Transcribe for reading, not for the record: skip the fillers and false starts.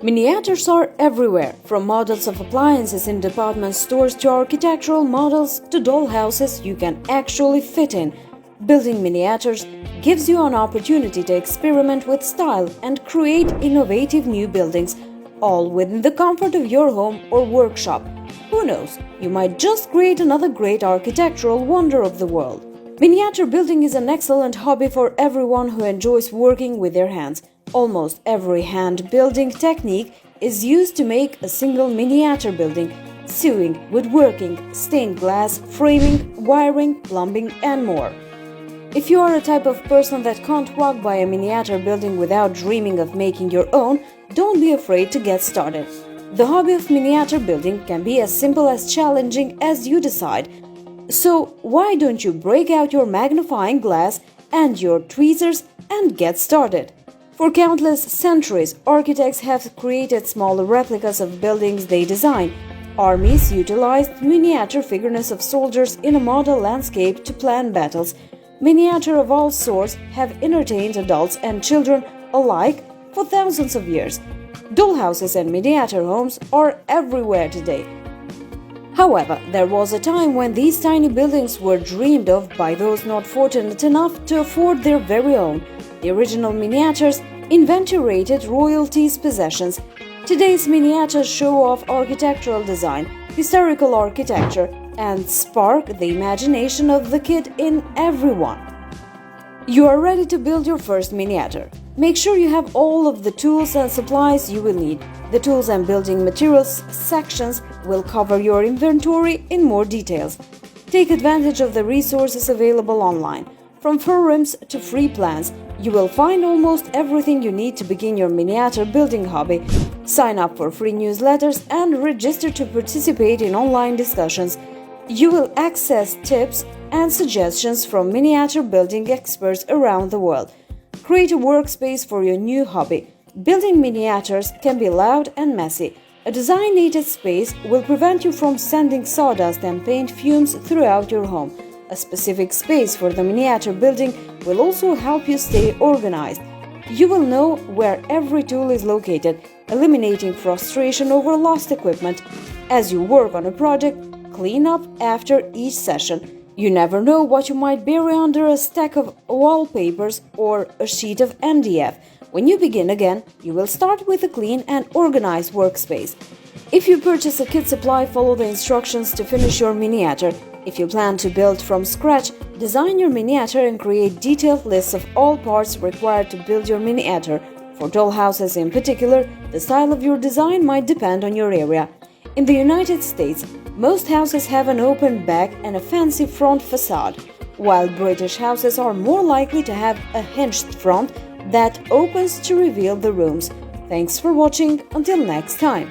Miniatures are everywhere, from models of appliances in department stores to architectural models to dollhouses you can actually fit in. Building miniatures gives you an opportunity to experiment with style and create innovative new buildings, all within the comfort of your home or workshop. Who knows, you might just create another great architectural wonder of the world. Miniature building is an excellent hobby for everyone who enjoys working with their hands. Almost every hand-building technique is used to make a single miniature building: sewing, woodworking, stained glass, framing, wiring, plumbing, and more. If you are a type of person that can't walk by a miniature building without dreaming of making your own, don't be afraid to get started. The hobby of miniature building can be as simple as challenging as you decide. So why don't you break out your magnifying glass and your tweezers and get started? For countless centuries, architects have created smaller replicas of buildings they design. Armies utilized miniature figurines of soldiers in a model landscape to plan battles. Miniatures of all sorts have entertained adults and children alike for thousands of years. Dollhouses and miniature homes are everywhere today. However, there was a time when these tiny buildings were dreamed of by those not fortunate enough to afford their very own. The original miniatures inventorated royalties' possessions. Today's miniatures show off architectural design, historical architecture, and spark the imagination of the kid in everyone. You are ready to build your first miniature. Make sure you have all of the tools and supplies you will need. The tools and building materials sections will cover your inventory in more details. Take advantage of the resources available online. From forums to free plans, you will find almost everything you need to begin your miniature building hobby. Sign up for free newsletters and register to participate in online discussions. You will access tips and suggestions from miniature building experts around the world. Create a workspace for your new hobby. Building miniatures can be loud and messy. A designated space will prevent you from sending sawdust and paint fumes throughout your home. A specific space for the miniature building will also help you stay organized. You will know where every tool is located, eliminating frustration over lost equipment. As you work on a project, clean up after each session. You never know what you might bury under a stack of wallpapers or a sheet of MDF. When you begin again, you will start with a clean and organized workspace. If you purchase a kit supply, follow the instructions to finish your miniature. If you plan to build from scratch, design your miniature and create detailed lists of all parts required to build your miniature. For dollhouses in particular, the style of your design might depend on your area. In the United States, most houses have an open back and a fancy front facade, while British houses are more likely to have a hinged front that opens to reveal the rooms. Thanks for watching. Until next time.